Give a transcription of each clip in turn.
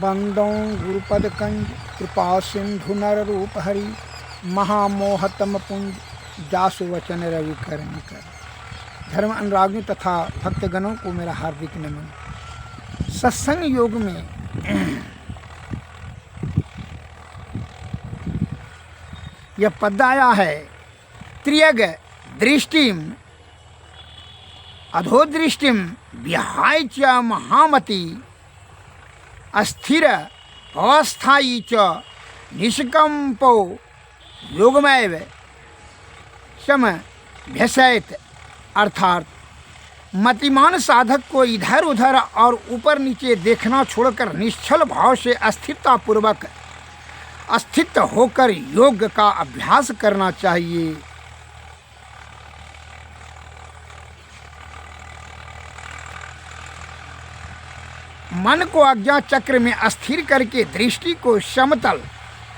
बंदों गुरुपद कंज कृपा सिंधु नर रूप हरि महामोहतम पुंज जासु वचन रवि करनी कर। धर्म अनुरागियों तथा भक्तगणों को मेरा हार्दिक नमन। सत्संग योग में यह पद आया है, त्रियग दृष्टिम अधोदृष्टिम विहाय च महामति अस्थिर अवस्थायी च निष्कंपो योगमैव सम भ्यसैत। अर्थात मतिमान साधक को इधर उधर और ऊपर नीचे देखना छोड़कर निश्चल भाव से अस्थिरता पूर्वक अस्थित होकर योग का अभ्यास करना चाहिए। मन को आज्ञा चक्र में अस्थिर करके दृष्टि को समतल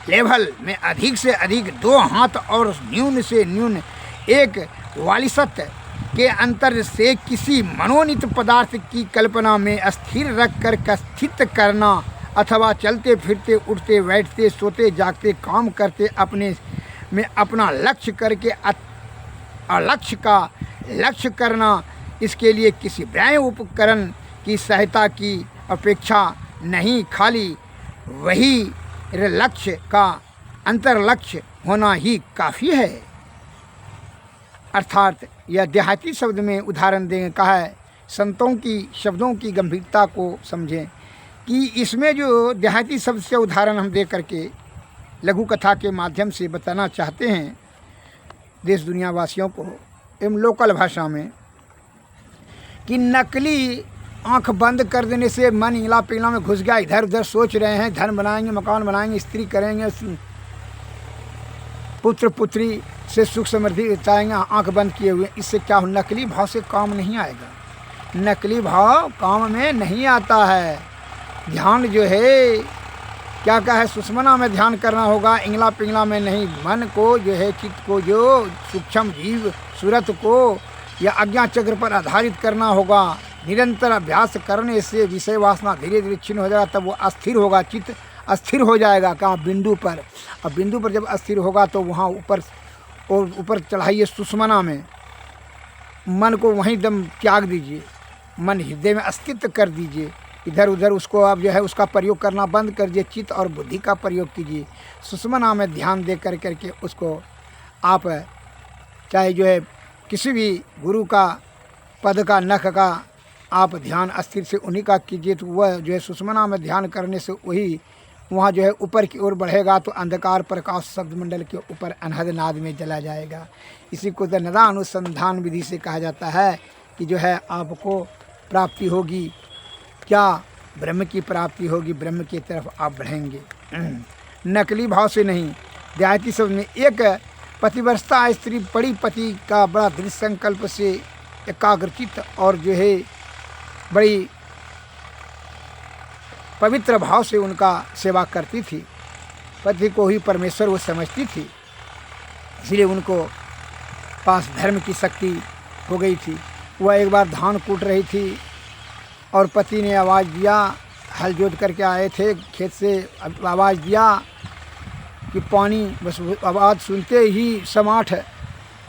लेवल में अधिक से अधिक 2 हाथ और न्यून से न्यून 1 वालिसत के अंतर से किसी मनोनीत पदार्थ की कल्पना में स्थिर रखकर स्थित करना अथवा चलते फिरते उठते बैठते सोते जागते काम करते अपने में अपना लक्ष्य करके अलक्ष्य का लक्ष्य करना। इसके लिए किसी बाह्य उपकरण की सहायता की अपेक्षा नहीं, खाली वही लक्ष्य का अंतर लक्ष्य होना ही काफ़ी है। अर्थात यह देहाती शब्द में उदाहरण देंगे कहा है, संतों की शब्दों की गंभीरता को समझें कि इसमें जो देहाती शब्द से उदाहरण हम दे करके लघु कथा के माध्यम से बताना चाहते हैं देश दुनिया वासियों को एवं लोकल भाषा में, कि नकली आंख बंद कर देने से मन इंगला पिंगला में घुस गया, इधर उधर सोच रहे हैं, धन बनाएंगे, मकान बनाएंगे, स्त्री करेंगे, पुत्र पुत्री से सुख समृद्धि चाहेंगे, आंख बंद किए हुए। इससे क्या हो, नकली भाव से काम नहीं आएगा। नकली भाव काम में नहीं आता है। ध्यान जो है क्या है, सुषमना में ध्यान करना होगा, इंगला पिंगला में नहीं। मन को जो है, चित्त को, जो सूक्ष्म जीव सूरत को या आज्ञा चक्र पर आधारित करना होगा। निरंतर अभ्यास करने से विषय वासना धीरे धीरे क्षीण हो जाएगा, तब वो अस्थिर होगा, चित्त अस्थिर हो जाएगा। कहाँ, बिंदु पर। अब बिंदु पर जब अस्थिर होगा तो वहाँ ऊपर और ऊपर चढ़ाइए सुषमना में, मन को वहीं दम त्याग दीजिए, मन हृदय में अस्तित्व कर दीजिए। इधर उधर उसको आप जो है उसका प्रयोग करना बंद कर दीजिए, चित्त और बुद्धि का प्रयोग कीजिए। सुषमना में ध्यान दे कर करके उसको आप चाहे जो है किसी भी गुरु का पद का नख का आप ध्यान अस्थिर से उन्हीं का कीजिए, तो वह जो है सुषमना में ध्यान करने से वही वहाँ जो है ऊपर की ओर बढ़ेगा, तो अंधकार प्रकाश शब्द मंडल के ऊपर अनहद नाद में चला जाएगा। इसी को नदा अनुसंधान विधि से कहा जाता है कि जो है आपको प्राप्ति होगी, क्या ब्रह्म की प्राप्ति होगी, ब्रह्म की तरफ आप बढ़ेंगे। नकली भाव से नहीं। देहाती शब्द में एक पतिव्रता स्त्री बड़ी पति का बड़ा दृढ़ संकल्प से एकाग्रचित और जो है बड़ी पवित्र भाव से उनका सेवा करती थी। पति को ही परमेश्वर वो समझती थी, इसलिए उनको पास धर्म की शक्ति हो गई थी। वह एक बार धान कूट रही थी और पति ने आवाज़ दिया, हल जोत करके आए थे खेत से, आवाज़ दिया कि पानी, बस आवाज़ सुनते ही समाठ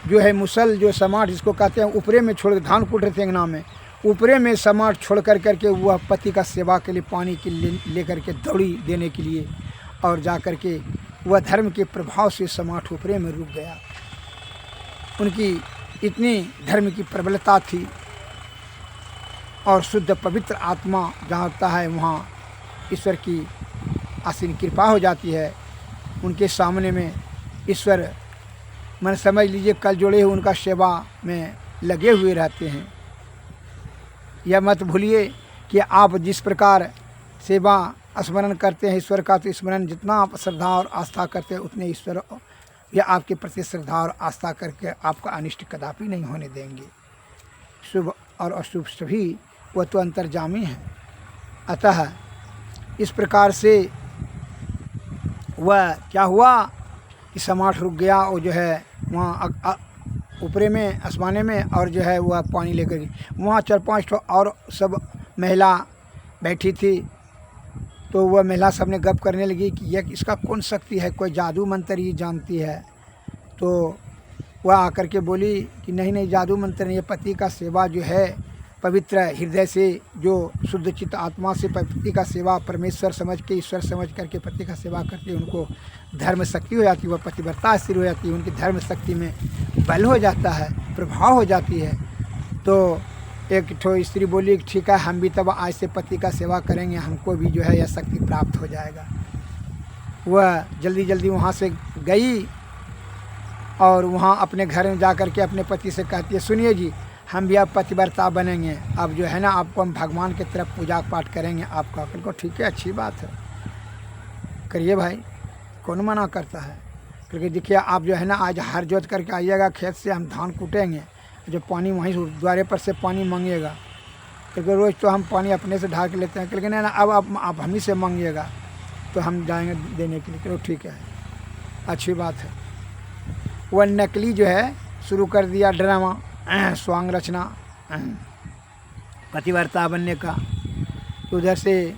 जो है मुसल जो समाठ जिसको कहते हैं ऊपरे में छोड़, धान कूट रहे थे अंगना में, ऊपरे में समाट छोड़ कर करके वह पति का सेवा के लिए पानी के ले करके दौड़ी देने के लिए, और जा कर के वह धर्म के प्रभाव से समाट ऊपरे में रुक गया। उनकी इतनी धर्म की प्रबलता थी और शुद्ध पवित्र आत्मा जहाँ होता है वहाँ ईश्वर की असीम कृपा हो जाती है। उनके सामने में ईश्वर मन समझ लीजिए कल जोड़े हुए उनका सेवा में लगे हुए रहते हैं। यह मत भूलिए कि आप जिस प्रकार सेवा स्मरण करते हैं ईश्वर का, तो स्मरण जितना आप श्रद्धा और आस्था करते हैं उतने ईश्वर या आपके प्रति श्रद्धा और आस्था करके आपका अनिष्ट कदापि नहीं होने देंगे। शुभ और अशुभ सभी वह तो अंतर्जामी है। अतः इस प्रकार से वह क्या हुआ कि समाट रुक गया और जो है वहाँ ऊपरे में आसमाने में, और जो है वह पानी लेकर गई। वहाँ 4-5 और सब महिला बैठी थी, तो वह महिला सब ने गप करने लगी कि यह इसका कौन शक्ति है, कोई जादू मंत्र ही जानती है। तो वह आकर के बोली कि नहीं नहीं, जादू मंत्र नहीं, ये पति का सेवा जो है पवित्र हृदय से, जो शुद्ध चित्त आत्मा से पति का सेवा परमेश्वर समझ के, ईश्वर समझ करके पति का सेवा करते हैं, उनको धर्म शक्ति हो जाती है, वह पतिव्रता स्थिर हो जाती है, उनकी धर्म शक्ति में बल हो जाता है, प्रभाव हो जाती है। तो एक ठो स्त्री बोली ठीक है, हम भी तब आज से पति का सेवा करेंगे, हमको भी जो है यह शक्ति प्राप्त हो जाएगा। वह जल्दी जल्दी वहाँ से गई और वहाँ अपने घर में जा कर के अपने पति से कहती है, सुनिए जी, हम भी अब पतिव्रता बनेंगे, अब जो है ना आपको हम भगवान की तरफ पूजा पाठ करेंगे आपका। बिल्कुल ठीक है, अच्छी बात है, करिए भाई, कौन मना करता है। क्योंकि देखिए आप जो है ना आज हर जोत करके आइएगा खेत से, हम धान कूटेंगे, जो पानी वहीं द्वारे पर से पानी मांगिएगा, क्योंकि रोज़ तो हम पानी अपने से ढाल के लेते हैं, लेकिन ना अब आप हम ही से मांगिएगा तो हम जाएंगे देने के लिए। चलो ठीक है, अच्छी बात है। वह नकली जो है शुरू कर दिया ड्रामा, स्वांग रचना, पतिव्रता बनने का। तो उधर से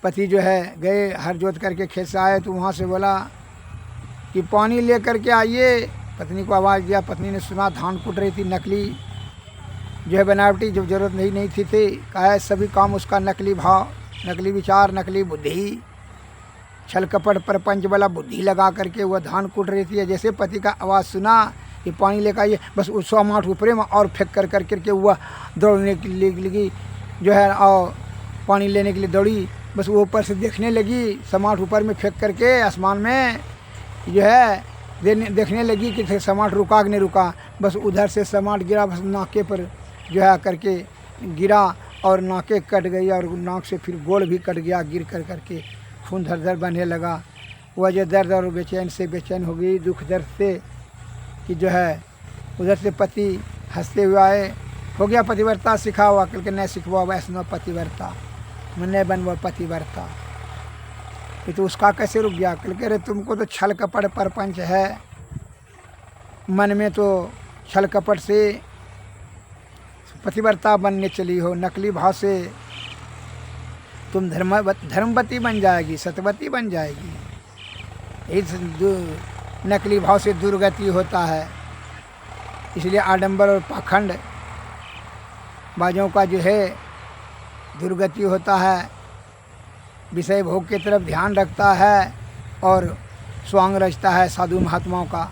पति जो है गए, हर जोत करके खेत से आए, तो वहाँ से बोला कि पानी ले करके आइए। पत्नी को आवाज़ दिया, पत्नी ने सुना, धान कूट रही थी, नकली जो है बनावटी, जब जरूरत नहीं थी कहा सभी काम उसका नकली भाव, नकली विचार, नकली बुद्धि, छल कपट प्रपंच वाला बुद्धि लगा करके वह धान कूट रही थी। जैसे पति का आवाज़ सुना कि पानी लेकर आइए, बस उस 100 माठ ऊपरे में और फेंक कर करके वह दौड़ने के लिए लगी जो है, और पानी लेने के लिए दौड़ी। बस वो ऊपर से देखने लगी, समाट ऊपर में फेंक करके आसमान में जो है देखने लगी कि समाट रुका कि नहीं रुका। बस उधर से समाट गिरा, बस नाके पर जो है करके गिरा और नाके कट गई, और नाक से फिर गोल भी कट गया, गिर कर करके खून धर धर बहने लगा। वह जो दर्द और बेचैन से बेचैन हो गई, दुख दर्द से, कि जो है उधर से पति हंसते हुए आए, हो गया पतिव्रता सिखा हुआ, कल के नहीं सिखवा वैष्णव पतिव्रता, मैं बनवा पतिव्रता। ये तो उसका कैसे रुक गया, कल कह रहे तुमको तो छल कपट परपंच है, मन में तो छल कपट से पतिव्रता बनने चली हो, नकली भाव से तुम धर्मवती बन जाएगी, सत्यवती बन जाएगी। इस नकली भाव से दुर्गति होता है। इसलिए आडंबर और पाखंड बाजों का जो है दुर्गति होता है, विषय भोग की तरफ ध्यान रखता है और स्वांग रचता है साधु महात्माओं का।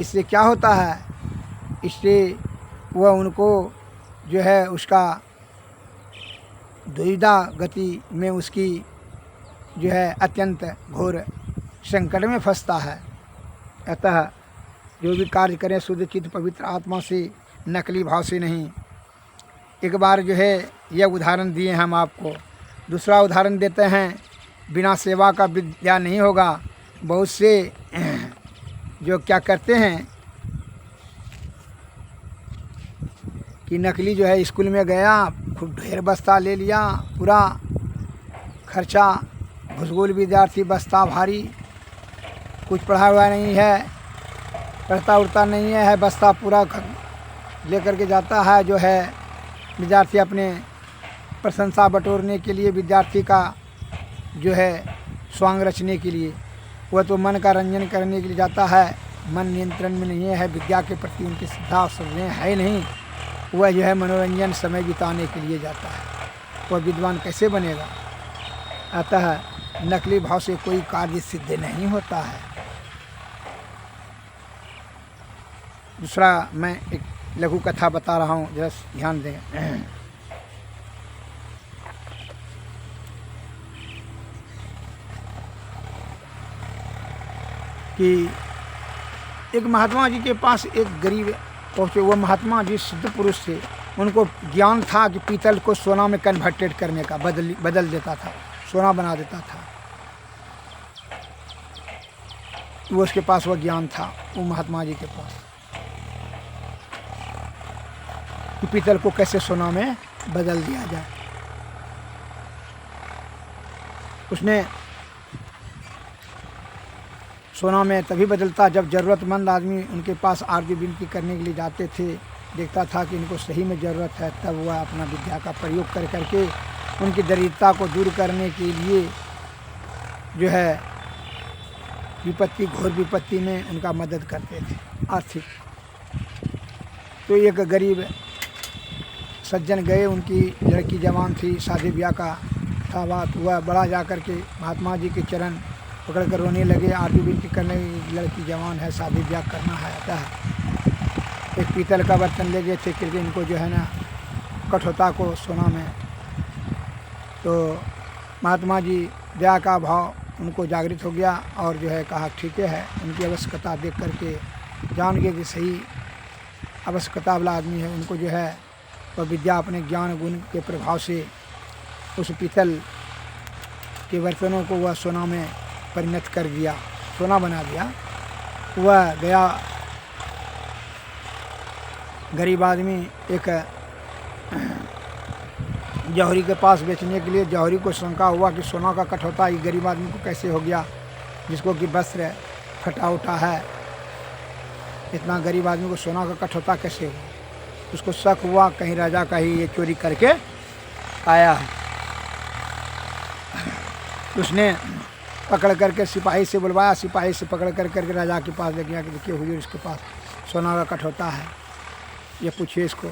इससे क्या होता है, इससे वह उनको जो है उसका दुविधा गति में उसकी जो है अत्यंत घोर संकट में फंसता है। अतः जो भी कार्य करें शुद्ध चित्त पवित्र आत्मा से, नकली भाव से नहीं। एक बार जो है यह उदाहरण दिए हम आपको, दूसरा उदाहरण देते हैं, बिना सेवा का विद्या नहीं होगा। बहुत से जो क्या करते हैं कि नकली जो है स्कूल में गया, खूब ढेर बस्ता ले लिया, पूरा खर्चा, भूगोल विद्यार्थी बस्ता भारी, कुछ पढ़ा हुआ नहीं है, पढ़ता उड़ता नहीं है, बस्ता पूरा लेकर के जाता है। जो है विद्यार्थी अपने प्रशंसा बटोरने के लिए, विद्यार्थी का जो है स्वांग रचने के लिए, वह तो मन का रंजन करने के लिए जाता है, मन नियंत्रण में नहीं है, विद्या के प्रति उनकी श्रद्धा और श्रद्धें है नहीं, वह जो है मनोरंजन समय बिताने के लिए जाता है, वह विद्वान कैसे बनेगा। अतः नकली भाव से कोई कार्य सिद्ध नहीं होता है। दूसरा मैं एक लघु कथा बता रहा हूँ, जरा ध्यान दें। कि एक महात्मा जी के पास एक गरीब पहुँचे। वह महात्मा जी सिद्ध पुरुष थे, उनको ज्ञान था कि पीतल को सोना में कन्वर्टेड करने का, बदल देता था, सोना बना देता था। वो उसके पास वह ज्ञान था, वो महात्मा जी के पास, कि पीतल को कैसे सोना में बदल दिया जाए। उसने सोना में तभी बदलता जब ज़रूरतमंद आदमी उनके पास आरती विनती करने के लिए जाते थे, देखता था कि इनको सही में ज़रूरत है, तब वह अपना विद्या का प्रयोग कर करके उनकी दरिद्रता को दूर करने के लिए जो है विपत्ति, घोर विपत्ति में उनका मदद करते थे आर्थिक। तो एक गरीब सज्जन गए, उनकी लड़की जवान थी, शादी ब्याह का था बात हुआ, बड़ा जा कर के महात्मा जी के चरण पकड़ कर रोने लगे, आरती विनती करने लगी, लड़की जवान है, शादी ब्याह करना है आता है। एक पीतल का बर्तन ले गए थे क्योंकि इनको जो है ना कठोरता को सोना में। तो महात्मा जी दया का भाव उनको जागृत हो गया और जो है कहा ठीक है। उनकी आवश्यकता देख करके जान गए कि सही आवश्यकता वाला आदमी है। उनको जो है वह विद्या अपने ज्ञान गुण के प्रभाव से उस पीतल के बर्तनों को वह सोना में परिणत कर दिया, सोना बना दिया। वह गया गरीब आदमी एक जौहरी के पास बेचने के लिए। जौहरी को शंका हुआ कि सोना का कठौता ये गरीब आदमी को कैसे हो गया, जिसको कि वस्त्र फटा उठा है, इतना गरीब आदमी को सोना का कठौता कैसे हुआ। उसको शक हुआ कहीं राजा का ही ये चोरी करके आया है। उसने पकड़ करके सिपाही से बुलवाया, सिपाही से पकड़ करके राजा के पास ले गया कि देखिए हुजूर इसके पास सोना का कठौता है, ये पूछिए इसको।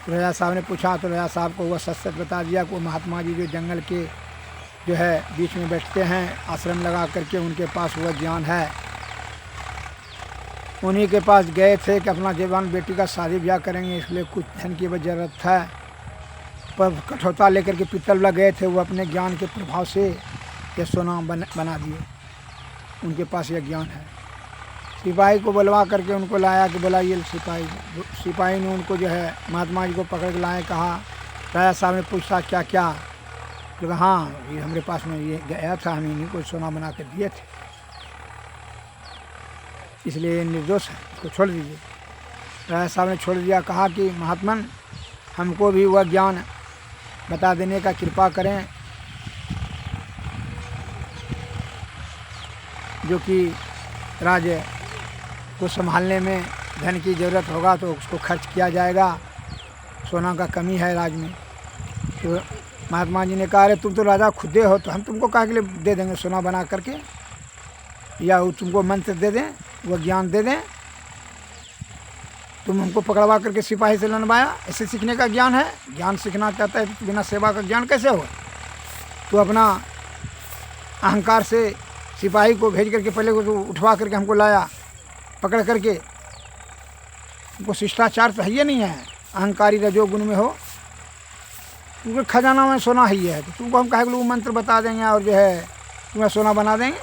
तो राजा साहब ने पूछा तो राजा साहब को वह सच सच बता दिया कि वो महात्मा जी जो जंगल के जो है बीच में बैठते हैं आश्रम लगा करके, उनके पास वह ज्ञान है। उन्हीं के पास गए थे कि अपना जवान बेटी का शादी ब्याह करेंगे, इसलिए कुछ धन की वह ज़रूरत था। पर कठौता लेकर के पीतल वाला गए थे, वो अपने ज्ञान के प्रभाव से ये सोना बना दिए। उनके पास यह ज्ञान है। सिपाही को बुलवा करके उनको लाया कि बुलाइए सिपाही ने उनको जो है महात्मा जी को पकड़ के लाए। कहा राजा साहब ने पूछा क्या क्या, तो हाँ ये हमारे पास में ये गया था, हम इन्हीं को सोना बना कर दिए थे, इसलिए ये निर्दोष है, इसको छोड़ दीजिए। राजा साहब ने छोड़ दिया। कहा कि महात्मन हमको भी वह ज्ञान बता देने का कृपा करें जो कि राज्य को संभालने में धन की ज़रूरत होगा तो उसको खर्च किया जाएगा, सोना का कमी है राज में। तो महात्मा जी ने कहा अरे तुम तो राजा खुदे हो, तो हम तुमको काहे के लिए दे देंगे सोना बना करके, या वो तुमको मंत्र दे दें, वो ज्ञान दे दें। तुम हमको पकड़वा करके सिपाही से लनवाया, ऐसे सीखने का ज्ञान है। ज्ञान सीखना चाहता है तो बिना सेवा का ज्ञान कैसे हो। तो अपना अहंकार से सिपाही को भेज करके पहले को तो उठवा करके हमको लाया पकड़ करके। उनको शिष्टाचार तो है ही नहीं है, अहंकारी रजोगुण में हो, क्योंकि खजाना में सोना ही है। तो तुमको हम कहे वो मंत्र बता देंगे और जो है तुम्हें सोना बना देंगे।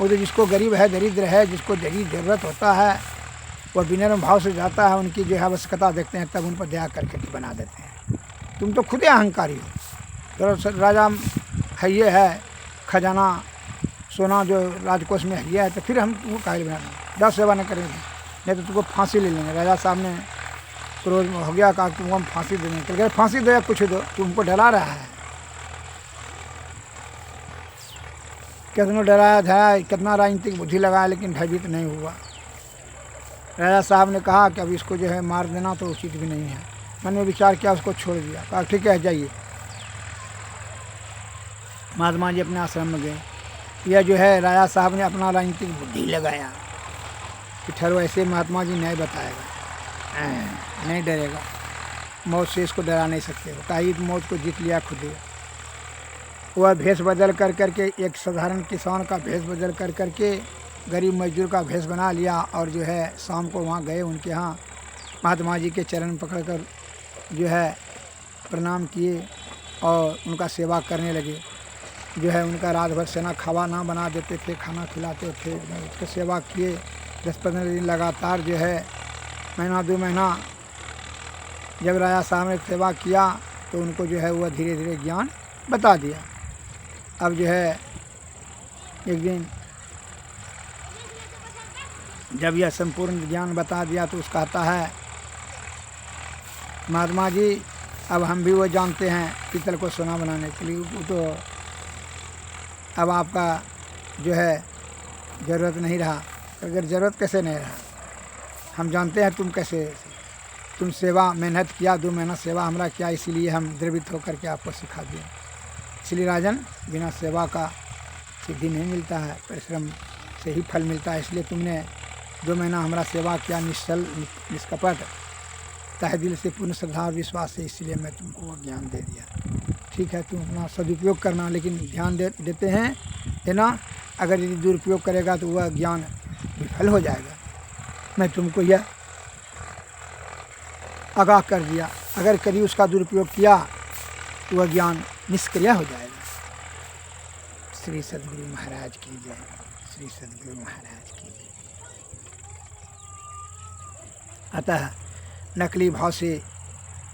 वो तो जिसको गरीब है, दरिद्र है, जिसको जगी ज़रूरत होता है, वह विनम्र भाव से जाता है, उनकी जो है आवश्यकता देखते हैं, तब उन पर दया करके बना देते हैं। तुम तो खुद ही अहंकारी हो। तो राजा है ये है खजाना सोना जो राजकोष में है, तो फिर हम तुमको काहे बना देंगे, जाओ सेवा नहीं करेंगे, नहीं तो तुमको फांसी ले लेंगे। राजा साहब ने क्रोध हो गया, कहा तुमको हम फांसी दे देंगे। तो फांसी दो या कुछ दो, तुमको डरा रहा है। कितना डराया धराया, कितना राजनीतिक बुद्धि लगाया, लेकिन भयभीत नहीं हुआ। राजा साहब ने कहा कि अब इसको जो है मार देना तो उचित भी नहीं है। मैंने विचार किया, उसको छोड़ दिया। कहा ठीक है जाइए। महात्मा जी अपने आश्रम में गए। यह जो है राजा साहब ने अपना राजनीतिक बुद्धि लगाया कि ठहरो, ऐसे महात्मा जी नहीं बताएगा, नहीं डरेगा, मौत से इसको डरा नहीं सकते हो। कहा मौत को जीत लिया खुद ही। वह भेष बदल कर करके एक साधारण किसान का भेष बदल कर करके गरीब मजदूर का भेष बना लिया और जो है शाम को वहाँ गए, उनके यहाँ महात्मा जी के चरण पकड़कर जो है प्रणाम किए और उनका सेवा करने लगे। जो है उनका रात भर सेना खाना बना देते थे, खाना खिलाते थे, उसकी सेवा किए। 10-15 दिन लगातार जो है महीना 2 महीना जब राजा साहब ने सेवा किया तो उनको जो है वह धीरे धीरे ज्ञान बता दिया। अब जो है एक दिन जब यह संपूर्ण ज्ञान बता दिया तो उसका कहता है महात्मा जी अब हम भी वो जानते हैं पीतल को सोना बनाने के लिए, वो तो अब आपका जो है ज़रूरत नहीं रहा। अगर ज़रूरत कैसे नहीं रहा, हम जानते हैं तुम कैसे, तुम सेवा मेहनत किया, 2 महीना सेवा हमारा किया, इसीलिए हम द्रवित होकर के आपको सिखा दिए। इसलिए राजन बिना सेवा का सिद्धि नहीं मिलता है, परिश्रम से ही फल मिलता है। इसलिए तुमने 2 महीना हमारा सेवा किया निश्चल निष्कपट तहे दिल से पूर्ण श्रद्धा और विश्वास से, इसलिए मैं तुमको वो ज्ञान दे दिया। ठीक है, तुम अपना सदुपयोग करना, लेकिन ध्यान देते हैं देना, अगर यदि दुरुपयोग करेगा तो वह ज्ञान विफल हो जाएगा। मैं तुमको यह आगाह कर दिया, अगर कभी उसका दुरुपयोग किया तो वह ज्ञान निष्क्रिय हो जाएगा। श्री सद्गुरु महाराज की जय, श्री सद्गुरु महाराज की जय। अतः नकली भाव से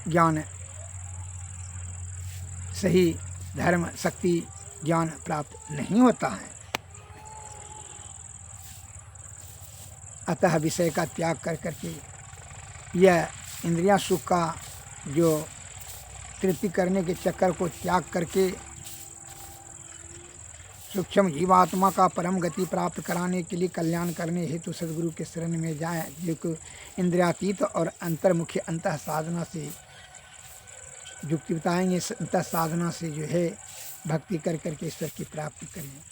ज्ञान, सही धर्म शक्ति ज्ञान प्राप्त नहीं होता है। अतः विषय का त्याग कर करके यह इंद्रियां सुख का जो तृप्ति करने के चक्कर को त्याग करके सूक्ष्म जीवात्मा का परम गति प्राप्त कराने के लिए कल्याण करने हेतु सद्गुरु के शरण में जाएं, जो कि इंद्रियातीत और अंतर्मुखी अंतः साधना से युक्ति बताएंगे, अंतः साधना से जो है भक्ति कर करके ईश्वर की प्राप्ति करें।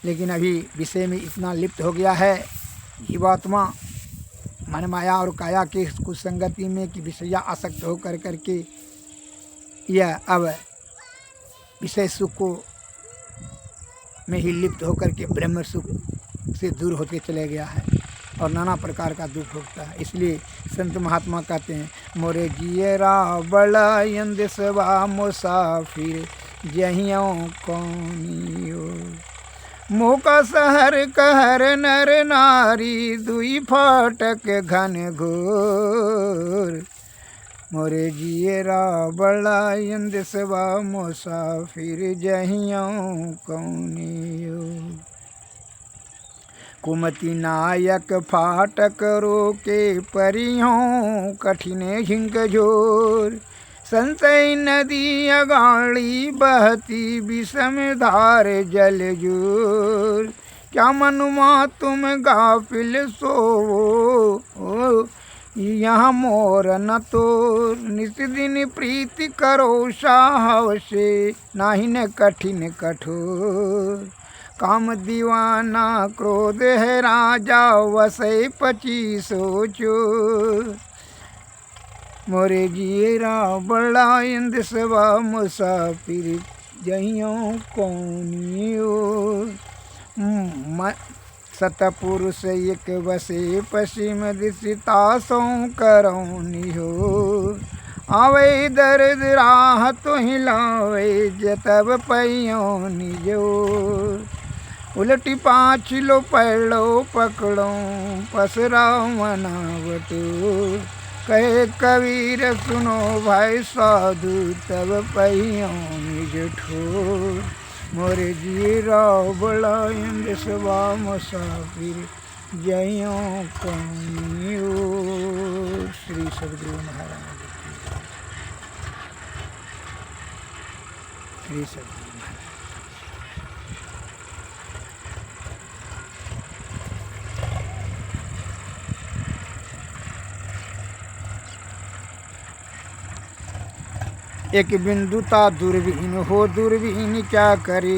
लेकिन अभी विषय में इतना लिप्त हो गया है जीवात्मा मन माया और काया के कुसंगति में कि विषया आसक्त हो कर करके यह अब विषय सुख को में ही लिप्त होकर के ब्रह्म सुख से दूर होते चले गया है और नाना प्रकार का दुख भोगता है। इसलिए संत महात्मा कहते हैं, मोरे जियरा बड़ा यंदसवा मुसाफिर जहियों कौनियो, मोका सहर कहर नर नारी दुई फाटक घन घोर, मोरे जियरा बड़ा यंदसवा मुसाफिर जहियों कौनियो, कुमति नायक फाटक रोके परियों कठिने झिंक झोर, संशय नदी अगाड़ी बहती विषम धार जल जोर, क्या मनुमा तुम गाफिल सोवो यहाँ मोर न तो, नित दिन प्रीति करो साहव से नाही न कठिन कठोर, काम दीवाना क्रोध है राजा वसै 25 चोर, मोरे जियरा बड़ा इंद्रसवा मुसाफिर जहियों कौनियो, सतपुरुष एक बसे पश्चिम दिशतासों करौनी हो, आवे दर्द राह तो हिलावे जतब पैयों निजो, उलटी पाँच लो पड़ो पकड़ो पसरा मनावटो, कहे कबीर सुनो भाई साधु तब पैयों निज ठोर, मोरे जीरा बड़ा इंद्रसवा मुसाफिर जयों कौनियो। श्री सद्गुरु महाराज श्री सद्गुरु महाराज। एक बिंदुता दूरबीन हो, दूरबीन क्या करे,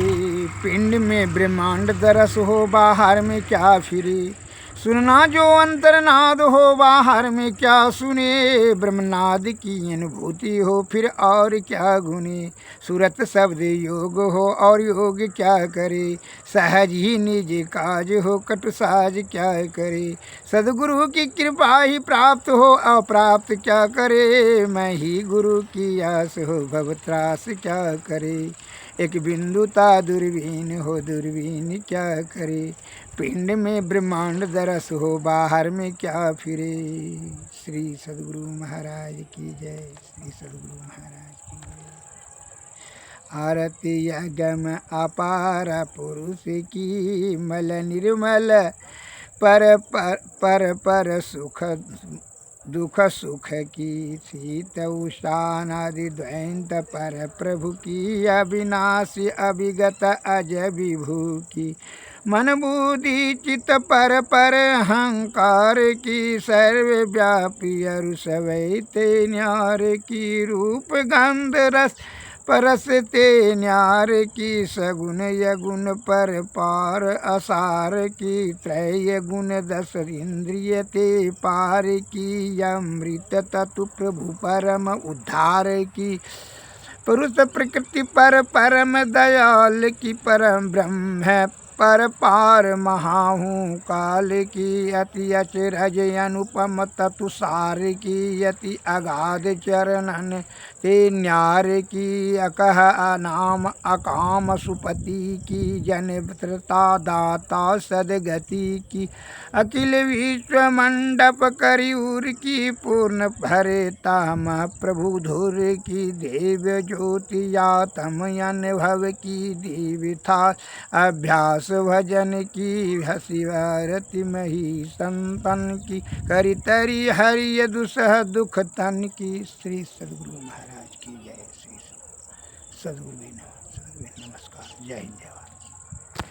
पिंड में ब्रह्मांड दरस हो, बाहर में क्या फिरे, सुनना जो अंतर्नाद हो, बाहर में क्या सुने, ब्रह्मनाद की अनुभूति हो, फिर और क्या गुने, सूरत शब्द योग हो और योग क्या करे, सहज ही निज काज हो, कटुसाज क्या करे, सदगुरु की कृपा ही प्राप्त हो, अप्राप्त क्या करे, मैं ही गुरु की आस हो, भवत्रास क्या करे, एक बिंदुता दूरबीन हो, दूरबीन क्या करे, पिंड में ब्रह्मांड दरस हो, बाहर में क्या फिरे। श्री सद्गुरु महाराज की जय, श्री सद्गुरु महाराज की जय। आरती अगम अपार पुरुष की, मल निर्मल पर पर पर पर सुख दुख सुख की, शीत उषान आदि द्वैंत पर प्रभु की, अविनाशी अभिगत अज विभू की, मन बुद्धि चित पर पर अहंकार की, सर्वव्यापी अरु सवैते न्यार की, रूप गंध रस परसते न्यार की सगुन यगुण पर पार असार की त्रय गुण 10 इंद्रिय ते पार की अमृत तत्व प्रभु परम उद्धार की पुरुष प्रकृति पर परम दयाल की परम ब्रह्म है पर पार महाहूँ काल की अति अचरज अनुपम ततुसार की अति अगाध चरणन ते न्यार की अकह अनाम अकाम सुपति की जनत्रता दाता सदगति की अखिल विश्व मंडप करियूर की पूर्ण भरे ताम प्रभु धुर की देव ज्योति यातम अनुभव की देवी था अभ्यास भजन की हसी रति मही संतन की करी तरी हरि दुसह दुख तन की। श्री सद्गुरु महाराज की जय। श्री सद्गुरु नमस्कार। जय हिंद।